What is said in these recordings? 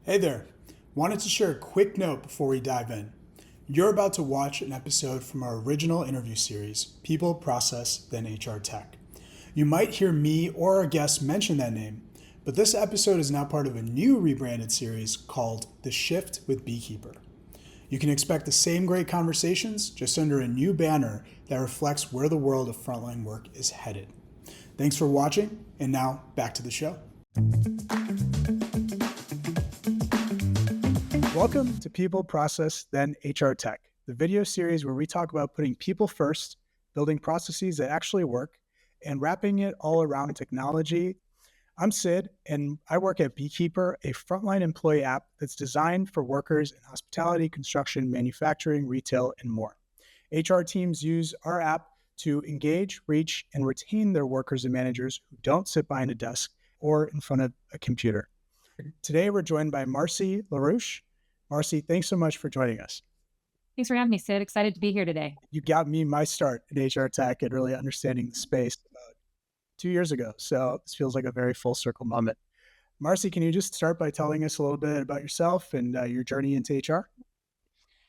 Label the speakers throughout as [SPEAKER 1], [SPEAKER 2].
[SPEAKER 1] Hey there. Wanted to share a quick note before we dive in. You're about to watch an episode from our original interview series, People, Process, then HR Tech. You might hear me or our guest mention that name, but this episode is now part of a new rebranded series called The Shift with Beekeeper. You can expect the same great conversations, just under a new banner that reflects where the world of frontline work is headed. Thanks for watching, and now back to the show. Welcome to People, Process, then HR Tech, the video series where we talk about putting people first, building processes that actually work, and wrapping it all around technology. I'm Sid, and I work at Beekeeper, a frontline employee app that's designed for workers in hospitality, construction, manufacturing, retail, and more. HR teams use our app to engage, reach, and retain their workers and managers who don't sit behind a desk or in front of a computer. Today, we're joined by Marci LaRouech. Marci, thanks so much for joining us.
[SPEAKER 2] Thanks for having me, Sid. Excited to be here today.
[SPEAKER 1] You got me my start in HR Tech and really understanding the space about 2 years ago. So this feels like a very full circle moment. Marci, can you just start by telling us a little bit about yourself and your journey into HR?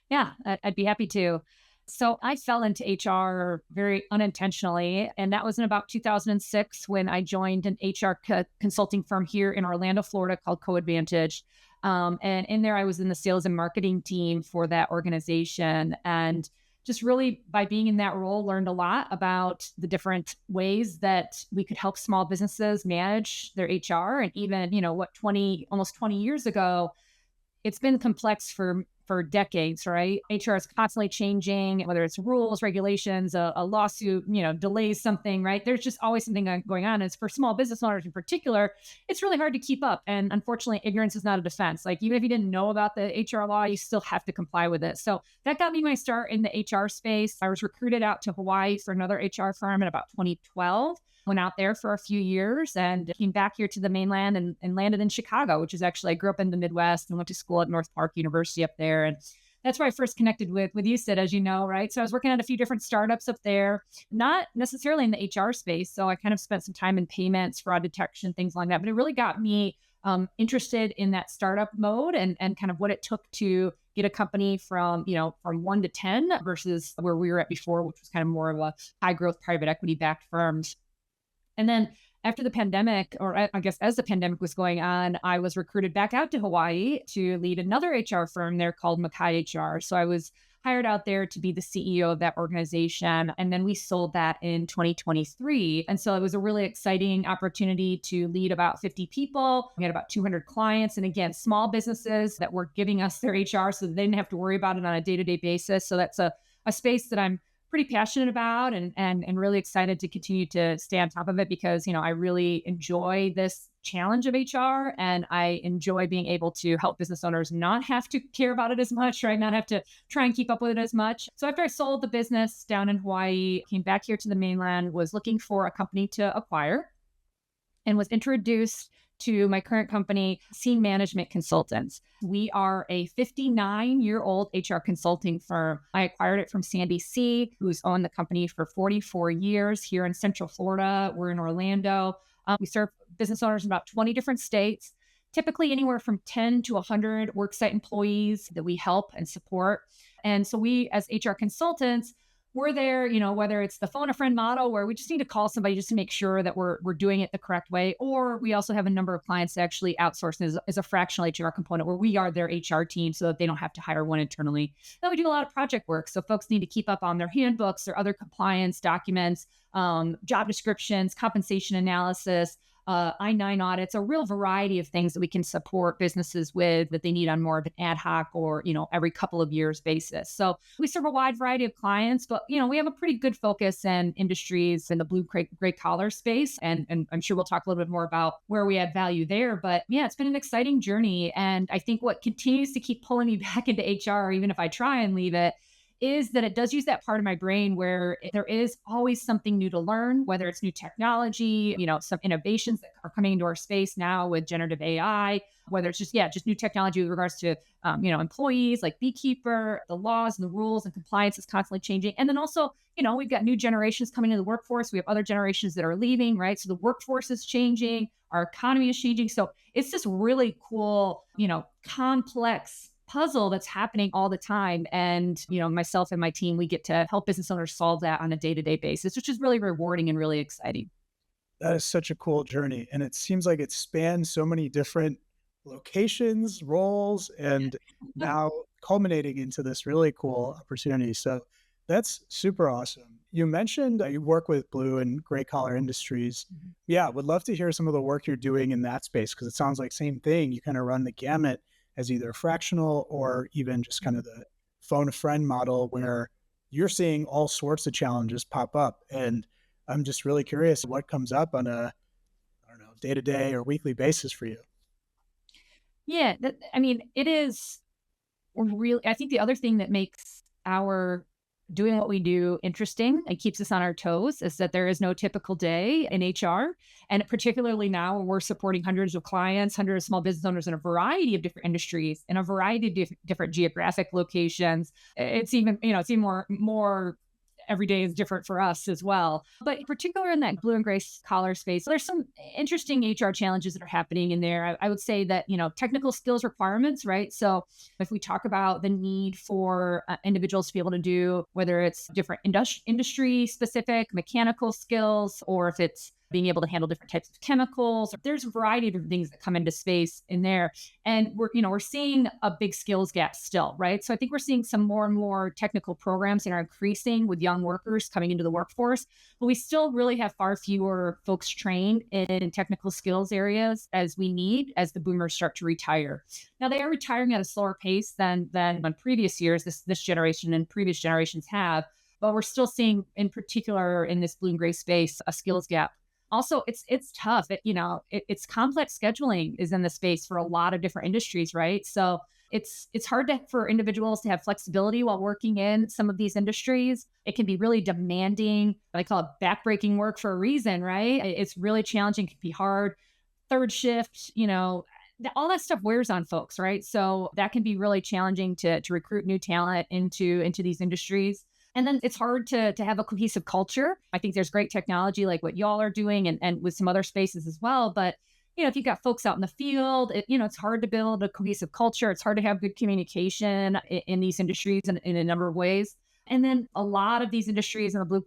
[SPEAKER 2] Yeah, I'd be happy to. So I fell into HR very unintentionally, and that was in about 2006 when I joined an HR consulting firm here in Orlando, Florida called CoAdvantage. And in there, I was in the sales and marketing team for that organization. And just really by being in that role, learned a lot about the different ways that we could help small businesses manage their HR. And even, almost 20 years ago, it's been complex for decades, right? HR is constantly changing, whether it's rules, regulations, a lawsuit, delays something, right? There's just always something going on. And for small business owners in particular, it's really hard to keep up. And unfortunately, ignorance is not a defense. Like even if you didn't know about the HR law, you still have to comply with it. So that got me my start in the HR space. I was recruited out to Hawaii for another HR firm in about 2012. Went out there for a few years and came back here to the mainland and landed in Chicago, which is actually, I grew up in the Midwest and went to school at North Park University up there. And that's where I first connected with you, Sid, as you know, right? So I was working at a few different startups up there, not necessarily in the HR space. So I kind of spent some time in payments, fraud detection, things like that. But it really got me interested in that startup mode and kind of what it took to get a company from 1 to 10 versus where we were at before, which was kind of more of a high growth private equity backed firms. And then after the pandemic, or I guess as the pandemic was going on, I was recruited back out to Hawaii to lead another HR firm there called Makai HR. So I was hired out there to be the CEO of that organization. And then we sold that in 2023. And so it was a really exciting opportunity to lead about 50 people. We had about 200 clients. And again, small businesses that were giving us their HR so that they didn't have to worry about it on a day-to-day basis. So that's a space that I'm pretty passionate about and really excited to continue to stay on top of it because, I really enjoy this challenge of HR and I enjoy being able to help business owners not have to care about it as much, right? Not have to try and keep up with it as much. So after I sold the business down in Hawaii, came back here to the mainland, was looking for a company to acquire and was introduced to my current company, Scene Management Consultants. We are a 59-year-old HR consulting firm. I acquired it from Sandy C., who's owned the company for 44 years here in Central Florida. We're in Orlando. We serve business owners in about 20 different states, typically anywhere from 10 to 100 worksite employees that we help and support. And so we, as HR consultants, we're there, whether it's the phone a friend model where we just need to call somebody just to make sure that we're doing it the correct way. Or we also have a number of clients that actually outsource as a fractional HR component where we are their HR team so that they don't have to hire one internally. Then we do a lot of project work. So folks need to keep up on their handbooks or other compliance documents, job descriptions, compensation analysis, I-9 audits, a real variety of things that we can support businesses with that they need on more of an ad hoc or, every couple of years basis. So we serve a wide variety of clients, but, we have a pretty good focus in industries in the blue gray collar space. And I'm sure we'll talk a little bit more about where we add value there. But yeah, it's been an exciting journey. And I think what continues to keep pulling me back into HR, even if I try and leave it, is that it does use that part of my brain where there is always something new to learn, whether it's new technology, some innovations that are coming into our space now with generative AI, whether it's just new technology with regards to, employees like Beekeeper, the laws and the rules and compliance is constantly changing. And then also, we've got new generations coming into the workforce. We have other generations that are leaving, right? So the workforce is changing, our economy is changing. So it's this really cool, complex puzzle that's happening all the time. And, myself and my team, we get to help business owners solve that on a day-to-day basis, which is really rewarding and really exciting.
[SPEAKER 1] That is such a cool journey. And it seems like it spans so many different locations, roles, and now culminating into this really cool opportunity. So that's super awesome. You mentioned that you work with blue and gray collar industries.
[SPEAKER 2] Mhm.
[SPEAKER 1] Yeah, would love to hear some of the work you're doing in that space because it sounds like same thing. You kind of run the gamut as either fractional or even just kind of the phone a friend model where you're seeing all sorts of challenges pop up. And I'm just really curious what comes up on a, I don't know, day to day or weekly basis for you.
[SPEAKER 2] Yeah, I mean, it is really, I think the other thing that makes our doing what we do interesting and keeps us on our toes is that there is no typical day in HR. And particularly now when we're supporting hundreds of clients, hundreds of small business owners in a variety of different industries, in a variety of different geographic locations. It's even more every day is different for us as well. But in particular in that blue and gray collar space, there's some interesting HR challenges that are happening in there. I would say that, technical skills requirements, right? So if we talk about the need for individuals to be able to do, whether it's different industry specific mechanical skills, or if it's being able to handle different types of chemicals, there's a variety of different things that come into space in there. And we're seeing a big skills gap still, right? So I think we're seeing some more and more technical programs that are increasing with young workers coming into the workforce, but we still really have far fewer folks trained in technical skills areas as we need as the boomers start to retire. Now they are retiring at a slower pace than on previous years, this generation and previous generations have, but we're still seeing, in particular in this blue and gray space, a skills gap. Also, it's tough. It's complex scheduling is in the space for a lot of different industries, right? So it's hard for individuals to have flexibility while working in some of these industries. It can be really demanding. I call it backbreaking work for a reason, right? It's really challenging, can be hard. Third shift, all that stuff wears on folks, right? So that can be really challenging to recruit new talent into these industries. And then it's hard to have a cohesive culture. I think there's great technology like what y'all are doing and with some other spaces as well. But, if you've got folks out in the field, it's hard to build a cohesive culture. It's hard to have good communication in these industries in a number of ways. And then a lot of these industries in the blue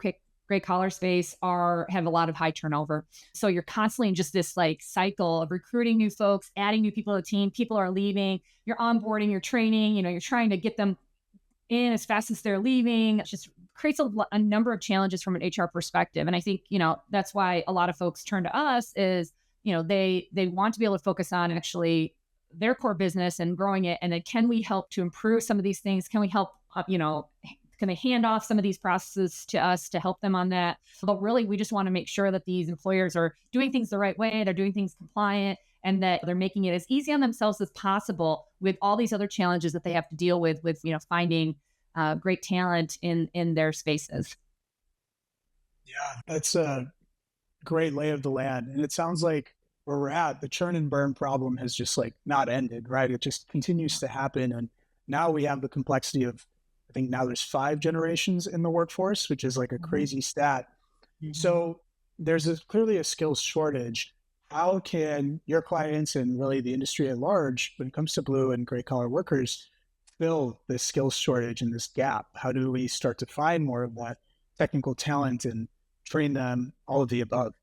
[SPEAKER 2] gray collar space have a lot of high turnover. So you're constantly in just this like cycle of recruiting new folks, adding new people to the team. People are leaving, you're onboarding, you're training, you're trying to get them in as fast as they're leaving. It just creates a number of challenges from an HR perspective. And I think, that's why a lot of folks turn to us is, they want to be able to focus on actually their core business and growing it. And then can we help to improve some of these things? Can we help, can they hand off some of these processes to us to help them on that? But really, we just want to make sure that these employers are doing things the right way. They're doing things compliant and that they're making it as easy on themselves as possible with all these other challenges that they have to deal with finding great talent in their spaces.
[SPEAKER 1] Yeah, that's a great lay of the land. And it sounds like where we're at, the churn and burn problem has just like not ended, right? It just continues to happen. And now we have the complexity of, I think now there's 5 generations in the workforce, which is like a
[SPEAKER 2] Mhm.
[SPEAKER 1] crazy stat.
[SPEAKER 2] Mhm.
[SPEAKER 1] So there's clearly a skills shortage. How can your clients and really the industry at large, when it comes to blue and gray collar workers, fill this skills shortage and this gap? How do we start to find more of that technical talent and train them, all of the above?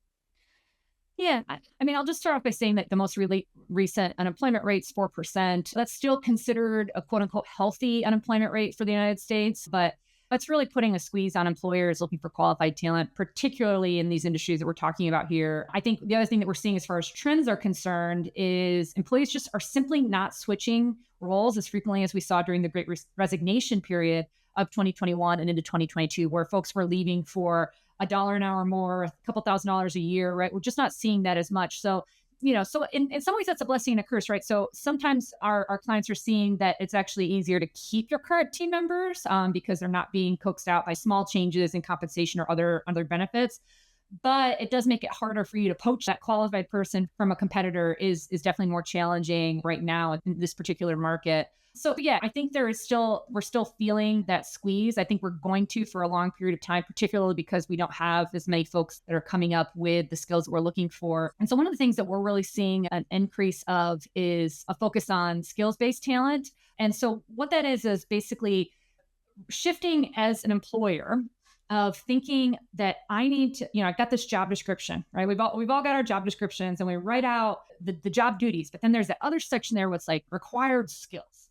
[SPEAKER 2] Yeah, I mean, I'll just start off by saying that the most really recent unemployment rate's 4%. That's still considered a quote unquote healthy unemployment rate for the United States, but that's really putting a squeeze on employers looking for qualified talent, particularly in these industries that we're talking about here. I think the other thing that we're seeing as far as trends are concerned is employees just are simply not switching roles as frequently as we saw during the great resignation period of 2021 and into 2022, where folks were leaving for $1 an hour more, a couple $1,000s a year, right? We're just not seeing that as much. So So in some ways that's a blessing and a curse, right? So sometimes our clients are seeing that it's actually easier to keep your current team members because they're not being coaxed out by small changes in compensation or other benefits. But it does make it harder for you to poach that qualified person from a competitor is definitely more challenging right now in this particular market. So yeah, I think we're still feeling that squeeze. I think we're going to for a long period of time, particularly because we don't have as many folks that are coming up with the skills that we're looking for. And so one of the things that we're really seeing an increase of is a focus on skills-based talent. And so what that is basically shifting as an employer of thinking that I need to, I've got this job description, right? We've all got our job descriptions and we write out the job duties, but then there's that other section there what's like required skills.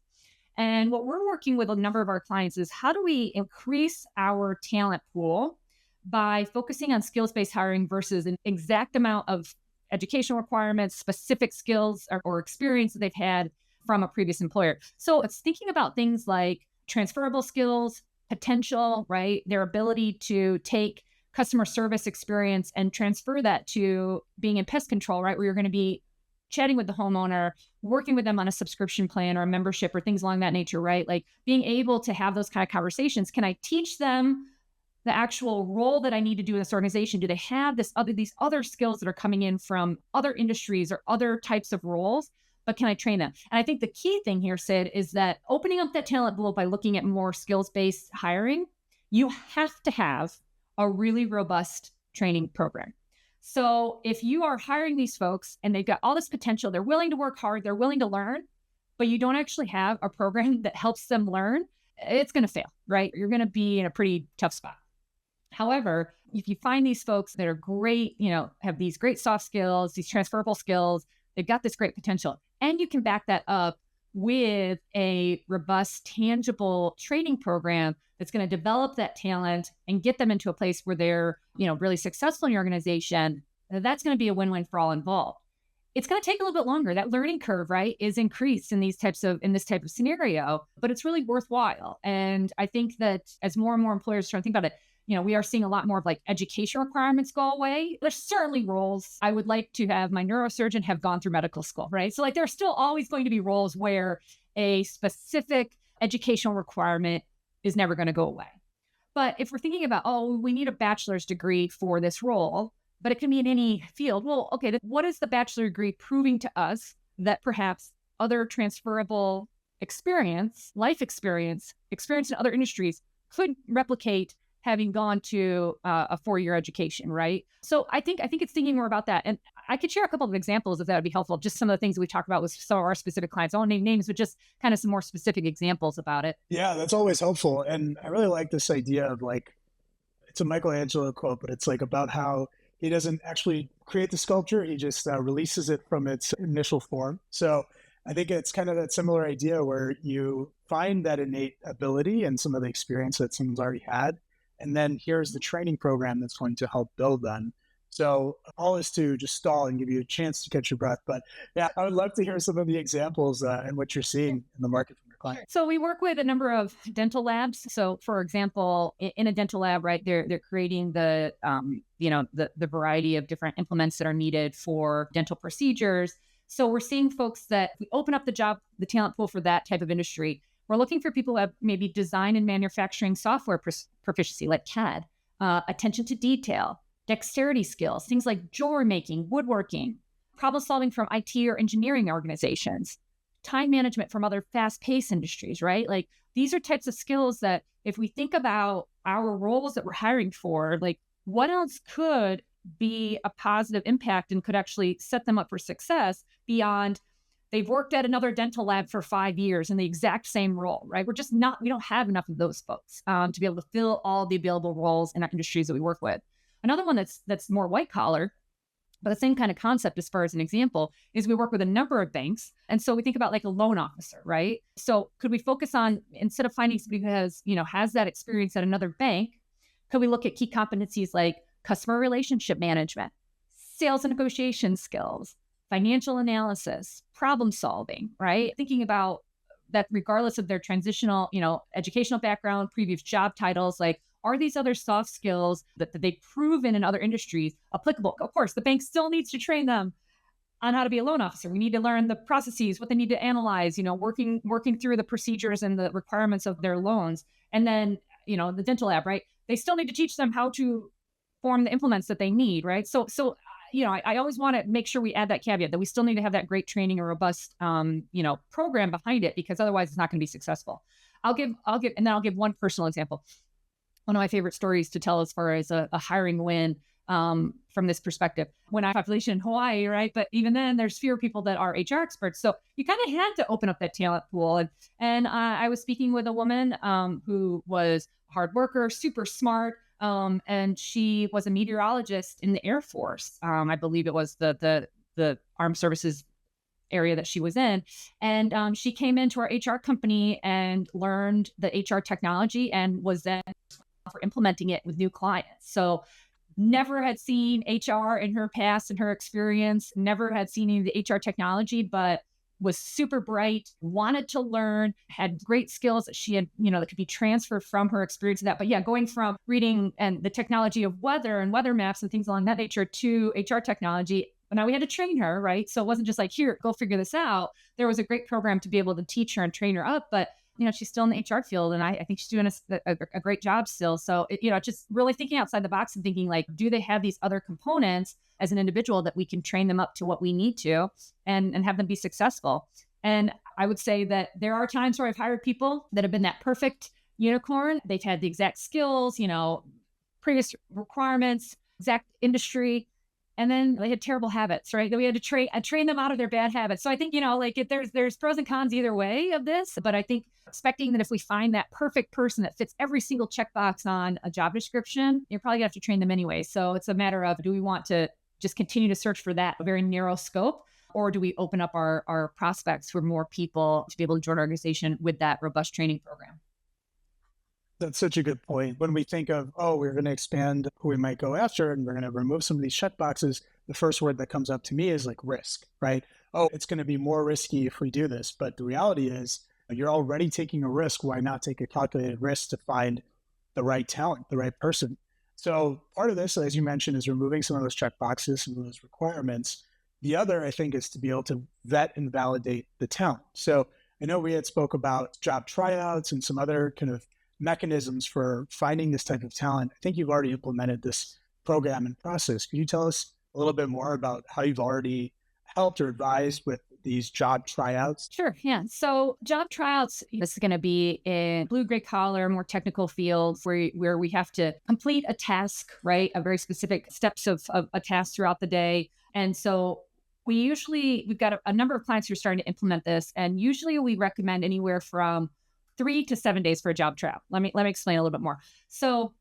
[SPEAKER 2] And what we're working with a number of our clients is how do we increase our talent pool by focusing on skills-based hiring versus an exact amount of educational requirements, specific skills or experience that they've had from a previous employer. So it's thinking about things like transferable skills, potential, right? Their ability to take customer service experience and transfer that to being in pest control, right? Where you're going to be chatting with the homeowner, working with them on a subscription plan or a membership or things along that nature, right? Like being able to have those kind of conversations. Can I teach them the actual role that I need to do in this organization? Do they have these other skills that are coming in from other industries or other types of roles? But can I train them? And I think the key thing here, Sid, is that opening up that talent pool by looking at more skills-based hiring, you have to have a really robust training program. So if you are hiring these folks and they've got all this potential, they're willing to work hard, they're willing to learn, but you don't actually have a program that helps them learn, it's going to fail, right? You're going to be in a pretty tough spot. However, if you find these folks that are great, have these great soft skills, these transferable skills, they've got this great potential, and you can back that up with a robust, tangible training program that's going to develop that talent and get them into a place where they're, really successful in your organization, that's going to be a win-win for all involved. It's going to take a little bit longer. That learning curve, right, is increased in this type of scenario, but it's really worthwhile. And I think that as more and more employers try to think about it, we are seeing a lot more of like education requirements go away. There's certainly roles. I would like to have my neurosurgeon have gone through medical school, right? So like there's still always going to be roles where a specific educational requirement is never going to go away. But if we're thinking about, we need a bachelor's degree for this role, but it can be in any field. Well, okay, what is the bachelor degree proving to us that perhaps other transferable experience, life experience in other industries could replicate having gone to a 4-year education, right? So I think it's thinking more about that. And I could share a couple of examples if that would be helpful. Just some of the things that we talked about with some of our specific clients. I won't name names, but just kind of some more specific examples about it.
[SPEAKER 1] Yeah, that's always helpful. And I really like this idea of like, it's a Michelangelo quote, but it's like about how he doesn't actually create the sculpture. He just releases it from its initial form. So I think it's kind of that similar idea where you find that innate ability and some of the experience that someone's already had. And then here's the training program that's going to help build them. So all is to just stall and give you a chance to catch your breath. But yeah, I would love to hear some of the examples and what you're seeing in the market from your clients.
[SPEAKER 2] So we work with a number of dental labs. So for example, in a dental lab, right, they're creating the variety of different implements that are needed for dental procedures. So we're seeing folks that we open up the talent pool for that type of industry. We're looking for people who have maybe design and manufacturing software proficiency like CAD, attention to detail, dexterity skills, things like jewelry making, woodworking, problem solving from IT or engineering organizations, time management from other fast-paced industries, right? Like these are types of skills that if we think about our roles that we're hiring for, like what else could be a positive impact and could actually set them up for success beyond they've worked at another dental lab for 5 years in the exact same role, right? We don't have enough of those folks to be able to fill all the available roles in our industries that we work with. Another one that's more white collar, but the same kind of concept as far as an example is we work with a number of banks. And so we think about like a loan officer, right? So could we focus on, instead of finding somebody who has that experience at another bank, could we look at key competencies like customer relationship management, sales and negotiation skills, financial analysis, problem solving, right? Thinking about that regardless of their transitional, educational background, previous job titles, like, are these other soft skills that they've proven in other industries applicable? Of course, the bank still needs to train them, on how to be a loan officer. We need to learn the processes, what they need to analyze, working through the procedures and the requirements of their loans. And then, the dental lab, right? They still need to teach them how to form the implements that they need, right? I always want to make sure we add that caveat that we still need to have that great training or robust, program behind it, because otherwise it's not going to be successful. I'll give one personal example. One of my favorite stories to tell as far as a hiring win from this perspective. When I population in Hawaii, right? But even then, there's fewer people that are HR experts. So you kind of had to open up that talent pool. And I was speaking with a woman who was a hard worker, super smart, and she was a meteorologist in the Air Force. I believe it was the Armed Services area that she was in. And she came into our HR company and learned the HR technology and was then for implementing it with new clients. So never had seen HR in her past and her experience, never had seen any of the HR technology, but was super bright, wanted to learn, had great skills that she had, that could be transferred from her experience to that. But yeah, going from reading and the technology of weather and weather maps and things along that nature to HR technology. But now we had to train her, right? So it wasn't just like, here, go figure this out. There was a great program to be able to teach her and train her up, but she's still in the HR field, and I think she's doing a great job still. So, just really thinking outside the box and thinking like, do they have these other components as an individual that we can train them up to what we need to and have them be successful? And I would say that there are times where I've hired people that have been that perfect unicorn. They've had the exact skills, previous requirements, exact industry, and then they had terrible habits, right? That we had to train them out of their bad habits. So I think, there's pros and cons either way of this, but I think expecting that if we find that perfect person that fits every single checkbox on a job description, you're probably gonna have to train them anyway. So it's a matter of, do we want to just continue to search for that very narrow scope, or do we open up our prospects for more people to be able to join our organization with that robust training program?
[SPEAKER 1] That's such a good point. When we think of, we're going to expand who we might go after and we're going to remove some of these check boxes, the first word that comes up to me is like risk, right? Oh, it's going to be more risky if we do this. But the reality is you're already taking a risk. Why not take a calculated risk to find the right talent, the right person? So part of this, as you mentioned, is removing some of those check boxes, some of those requirements. The other, I think, is to be able to vet and validate the talent. So I know we had spoke about job tryouts and some other kind of mechanisms for finding this type of talent. I think you've already implemented this program and process. Could you tell us a little bit more about how you've already helped or advised with these job tryouts?
[SPEAKER 2] Sure. Yeah. So job tryouts, this is going to be in blue, gray collar, more technical fields where we have to complete a task, right? A very specific steps of a task throughout the day. And so we've got a number of clients who are starting to implement this. And usually we recommend anywhere from 3 to 7 days for a job tryout. Let me explain a little bit more. So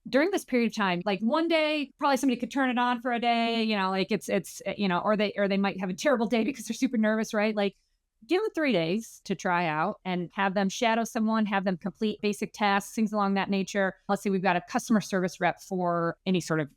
[SPEAKER 2] during this period of time, like one day, probably somebody could turn it on for a day, or they might have a terrible day because they're super nervous, right? Like give them 3 days to try out and have them shadow someone, have them complete basic tasks, things along that nature. Let's say we've got a customer service rep for any sort of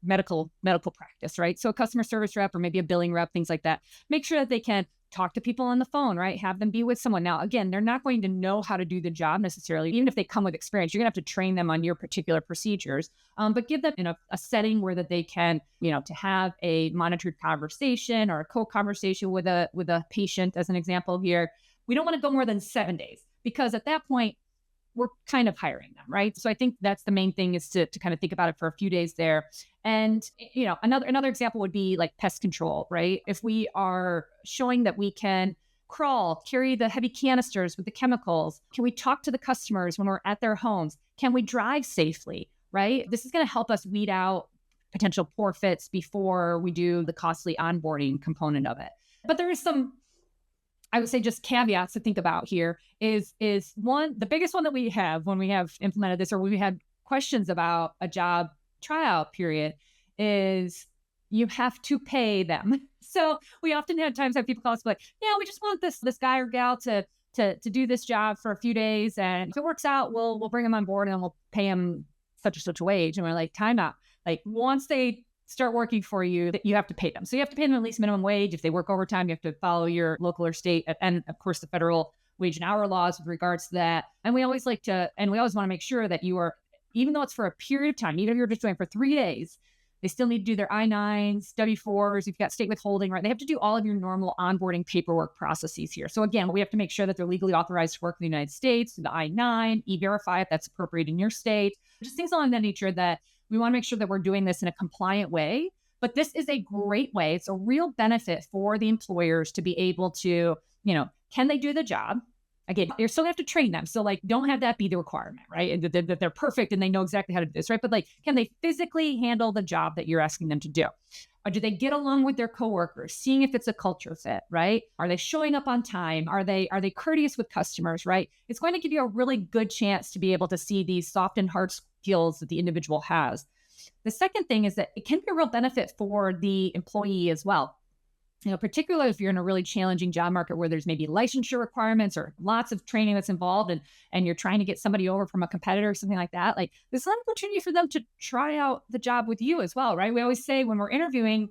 [SPEAKER 2] medical practice, right? So a customer service rep or maybe a billing rep, things like that. Make sure that they can talk to people on the phone, right? Have them be with someone. Now, again, they're not going to know how to do the job necessarily. Even if they come with experience, you're gonna have to train them on your particular procedures, but give them in a setting where that they can, to have a monitored conversation or a co-conversation with a patient, as an example here. We don't want to go more than 7 days, because at that point, we're kind of hiring them, right? So I think that's the main thing, is to kind of think about it for a few days there. And, another example would be like pest control, right? If we are showing that we can crawl, carry the heavy canisters with the chemicals, can we talk to the customers when we're at their homes? Can we drive safely, right? This is going to help us weed out potential poor fits before we do the costly onboarding component of it. But there is some, I would say, just caveats to think about here is one, the biggest one that we have when we have implemented this, or when we had questions about a job tryout period, is you have to pay them. So we often have people call us like, yeah, we just want this guy or gal to do this job for a few days. And if it works out, we'll bring them on board and we'll pay them such and such a wage. And we're like, time out. Like once they start working for you, that you have to pay them. So you have to pay them at least minimum wage. If they work overtime, you have to follow your local or state, and of course the federal wage and hour laws with regards to that. And we always want to make sure that you are, even though it's for a period of time, even if you're just doing it for 3 days, They still need to do their I-9s, W-4s. You've got state withholding, right? They have to do all of your normal onboarding paperwork processes here. So again, we have to make sure that they're legally authorized to work in the United States, the I-9, E-Verify if that's appropriate in your state, just things along that nature that we want to make sure that we're doing this in a compliant way. But this is a great way. It's a real benefit for the employers to be able to, can they do the job? Again, you're still going to have to train them. So don't have that be the requirement, right? And that they're perfect and they know exactly how to do this, right? But can they physically handle the job that you're asking them to do? Or do they get along with their coworkers, seeing if it's a culture fit, right? Are they showing up on time? Are they courteous with customers, right? It's going to give you a really good chance to be able to see these soft and hard skills that the individual has. The second thing is that it can be a real benefit for the employee as well. Particularly if you're in a really challenging job market where there's maybe licensure requirements or lots of training that's involved and you're trying to get somebody over from a competitor or something like that, this is an opportunity for them to try out the job with you as well, right? We always say when we're interviewing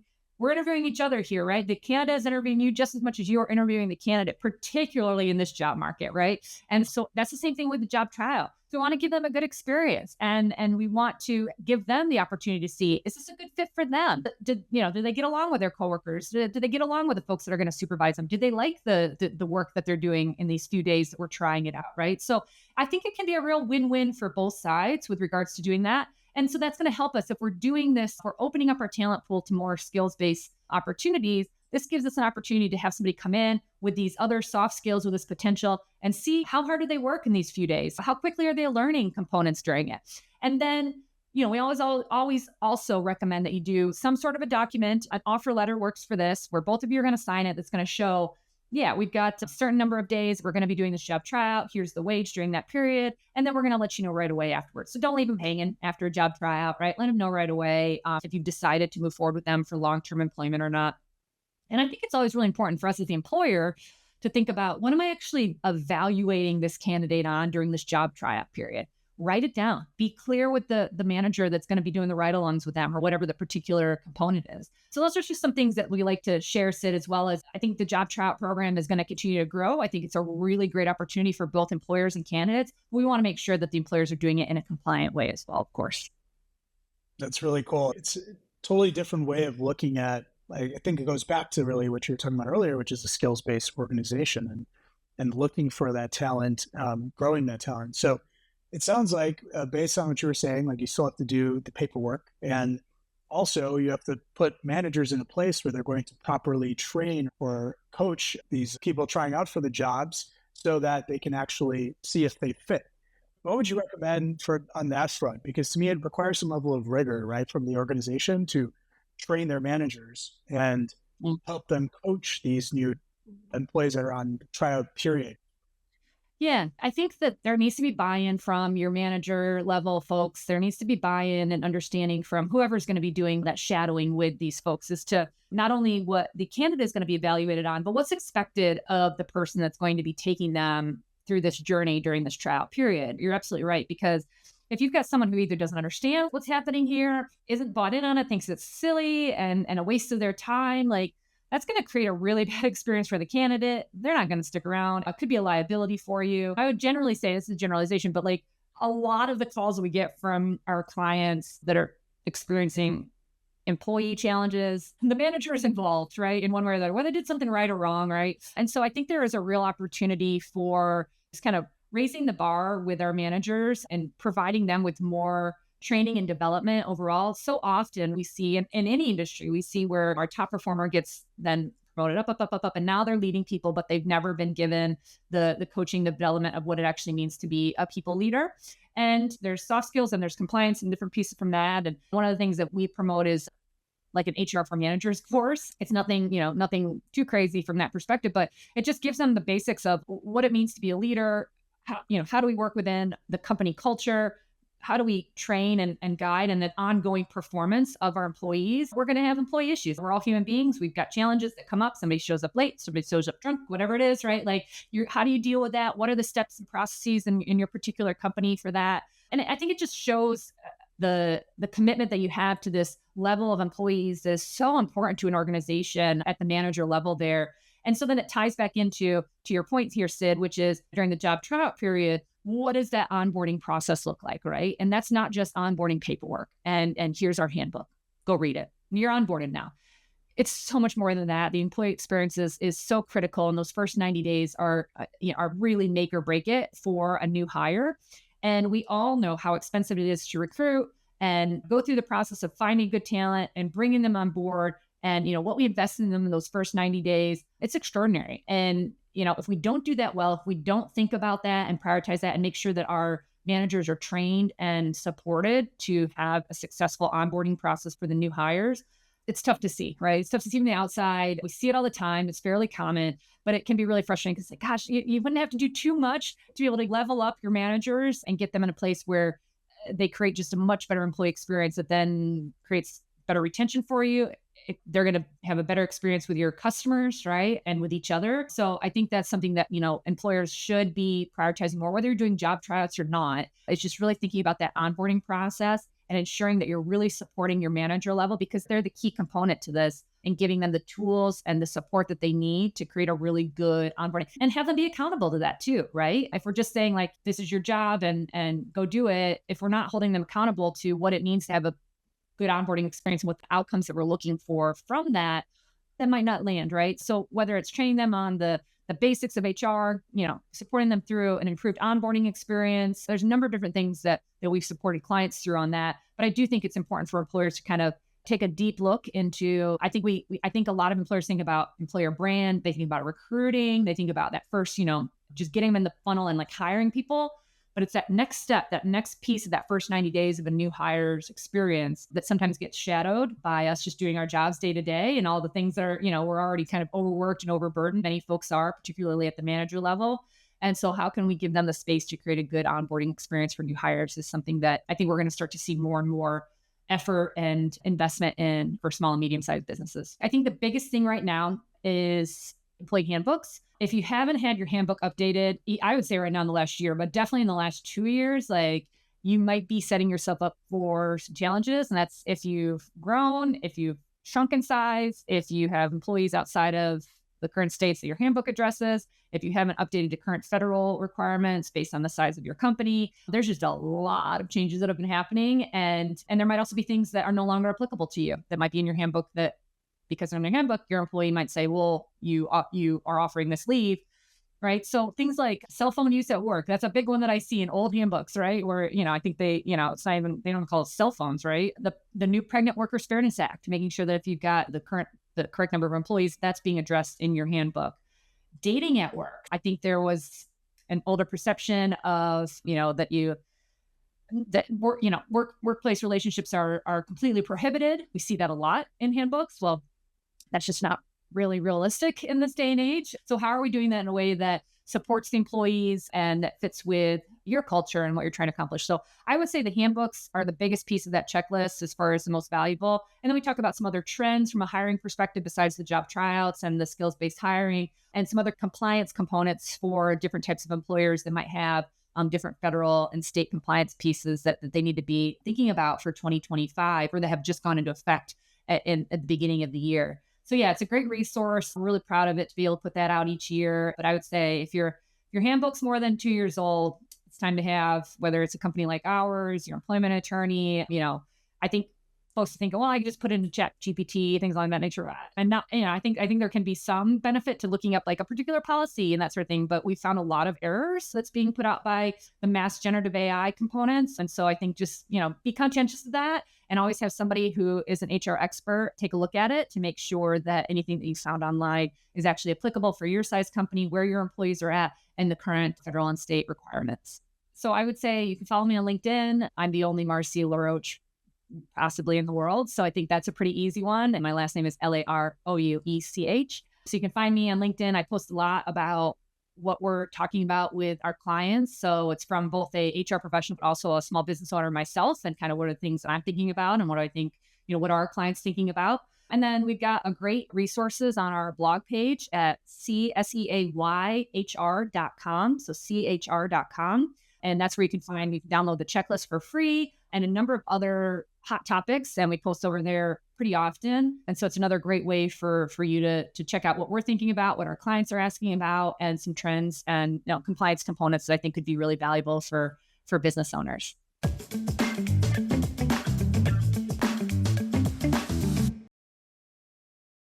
[SPEAKER 2] each other here, right? The candidate is interviewing you just as much as you're interviewing the candidate, particularly in this job market, right? And so that's the same thing with the job tryout. So we want to give them a good experience and we want to give them the opportunity to see, is this a good fit for them? Did they get along with their coworkers? Did they get along with the folks that are going to supervise them? Did they like the work that they're doing in these few days that we're trying it out, right? So I think it can be a real win-win for both sides with regards to doing that. And so that's going to help us if we're doing this, we're opening up our talent pool to more skills-based opportunities. This gives us an opportunity to have somebody come in with these other soft skills with this potential and see how hard do they work in these few days? How quickly are they learning components during it? And then, we always also recommend that you do some sort of a document. An offer letter works for this, where both of you are going to sign it. That's going to show, we've got a certain number of days. We're going to be doing this job tryout. Here's the wage during that period. And then we're going to let you know right away afterwards. So don't leave them hanging after a job tryout, right? Let them know right away if you've decided to move forward with them for long-term employment or not. And I think it's always really important for us as the employer to think about, what am I actually evaluating this candidate on during this job tryout period? Write it down. Be clear with the manager that's going to be doing the ride-alongs with them or whatever the particular component is. So those are just some things that we like to share, Sid, as well as I think the job tryout program is going to continue to grow. I think it's a really great opportunity for both employers and candidates. We want to make sure that the employers are doing it in a compliant way as well, of course.
[SPEAKER 1] That's really cool. It's a totally different way of looking at, I think it goes back to really what you were talking about earlier, which is a skills-based organization and looking for that talent, growing that talent. So it sounds like based on what you were saying, you still have to do the paperwork, and also you have to put managers in a place where they're going to properly train or coach these people trying out for the jobs so that they can actually see if they fit. What would you recommend on that front? Because to me, it requires some level of rigor, right, from the organization to train their managers and help them coach these new employees that are on the tryout period.
[SPEAKER 2] Yeah, I think that there needs to be buy-in from your manager level folks. There needs to be buy-in and understanding from whoever's going to be doing that shadowing with these folks as to not only what the candidate is going to be evaluated on, but what's expected of the person that's going to be taking them through this journey during this tryout period. You're absolutely right, because if you've got someone who either doesn't understand what's happening here, isn't bought in on it, thinks it's silly and a waste of their time, that's going to create a really bad experience for the candidate. They're not going to stick around. It could be a liability for you. I would generally say, this is a generalization, but a lot of the calls we get from our clients that are experiencing employee challenges, the manager is involved, right, in one way or the other, whether they did something right or wrong, right? And so I think there is a real opportunity for this kind of raising the bar with our managers and providing them with more training and development overall. So often we see in any industry, we see where our top performer gets then promoted up, and now they're leading people, but they've never been given the coaching, the development of what it actually means to be a people leader. And there's soft skills and there's compliance and different pieces from that. And one of the things that we promote is like an HR for managers course. It's nothing too crazy from that perspective, but it just gives them the basics of what it means to be a leader. How do we work within the company culture? How do we train and guide and the ongoing performance of our employees? We're going to have employee issues. We're all human beings. We've got challenges that come up. Somebody shows up late, somebody shows up drunk, whatever it is, right? How do you deal with that? What are the steps and processes in your particular company for that? And I think it just shows the commitment that you have to this level of employees is so important to an organization at the manager level there. And so then it ties back to your point here, Sid, which is during the job tryout period, what does that onboarding process look like, right? And that's not just onboarding paperwork and here's our handbook. go read it. You're onboarded now. It's so much more than that. The employee experience is so critical, and those first 90 days are really make or break it for a new hire. And we all know how expensive it is to recruit and go through the process of finding good talent and bringing them on board. And what we invest in them in those first 90 days, it's extraordinary. And if we don't do that well, if we don't think about that and prioritize that and make sure that our managers are trained and supported to have a successful onboarding process for the new hires, it's tough to see, right? It's tough to see from the outside. We see it all the time. It's fairly common, but it can be really frustrating because, gosh, you wouldn't have to do too much to be able to level up your managers and get them in a place where they create just a much better employee experience that then creates better retention for you. They're going to have a better experience with your customers, right? And with each other. So I think that's something that, employers should be prioritizing more, whether you're doing job tryouts or not. It's just really thinking about that onboarding process and ensuring that you're really supporting your manager level, because they're the key component to this, and giving them the tools and the support that they need to create a really good onboarding and have them be accountable to that too, right? If we're just saying like, this is your job and go do it, if we're not holding them accountable to what it means to have a good onboarding experience and what the outcomes that we're looking for from that might not land, right? So whether it's training them on the basics of HR, supporting them through an improved onboarding experience, there's a number of different things that we've supported clients through on that. But I do think it's important for employers to kind of take a deep look into, I think a lot of employers think about employer brand, they think about recruiting, they think about that first, just getting them in the funnel and like hiring people. But it's that next step, that next piece of that first 90 days of a new hire's experience that sometimes gets shadowed by us just doing our jobs day to day and all the things that are, we're already kind of overworked and overburdened. Many folks are, particularly at the manager level. And so how can we give them the space to create a good onboarding experience for new hires is something that I think we're going to start to see more and more effort and investment in for small and medium-sized businesses. I think the biggest thing right now is employee handbooks. If you haven't had your handbook updated, I would say right now in the last year, but definitely in the last 2 years, like you might be setting yourself up for some challenges. And that's if you've grown, if you've shrunk in size, if you have employees outside of the current states that your handbook addresses, if you haven't updated the current federal requirements based on the size of your company. There's just a lot of changes that have been happening. And there might also be things that are no longer applicable to you that might be in your handbook that, because in your handbook, your employee might say, well, you are offering this leave, right? So things like cell phone use at work, that's a big one that I see in old handbooks, right? Where, I think it's not even, they don't call it cell phones, right? The new Pregnant Workers Fairness Act, making sure that if you've got the correct number of employees, that's being address in your handbook. Dating at work. I think there was an older perception of, workplace relationships are completely prohibited. We see that a lot in handbooks. Well, that's just not really realistic in this day and age. So how are we doing that in a way that supports the employees and that fits with your culture and what you're trying to accomplish? So I would say the handbooks are the biggest piece of that checklist as far as the most valuable. And then we talk about some other trends from a hiring perspective besides the job tryouts and the skills-based hiring, and some other compliance components for different types of employers that might have different federal and state compliance pieces that they need to be thinking about for 2025, or that have just gone into effect at the beginning of the year. So yeah, it's a great resource. I'm really proud of it to be able to put that out each year. But I would say if your handbook's more than 2 years old, it's time to have, whether it's a company like ours, your employment attorney, I think folks think, well, I can just put it into Chat GPT, things like that nature. And not, I think there can be some benefit to looking up like a particular policy and that sort of thing. But we found a lot of errors that's being put out by the mass generative AI components. And so I think just, be conscientious of that and always have somebody who is an HR expert take a look at it to make sure that anything that you found online is actually applicable for your size company, where your employees are at, and the current federal and state requirements. So I would say you can follow me on LinkedIn. I'm the only Marci LaRouech possibly in the world. So I think that's a pretty easy one. And my last name is LaRouech. So you can find me on LinkedIn. I post a lot about what we're talking about with our clients. So it's from both a HR professional, but also a small business owner myself, and kind of what are the things that I'm thinking about and what I think, what are our clients thinking about. And then we've got a great resources on our blog page at CSEAYHR.com. So CHR.com. And that's where you can download the checklist for free and a number of other hot topics. And we post over there pretty often. And so it's another great way for you to check out what we're thinking about, what our clients are asking about, and some trends and compliance components that I think could be really valuable for business owners.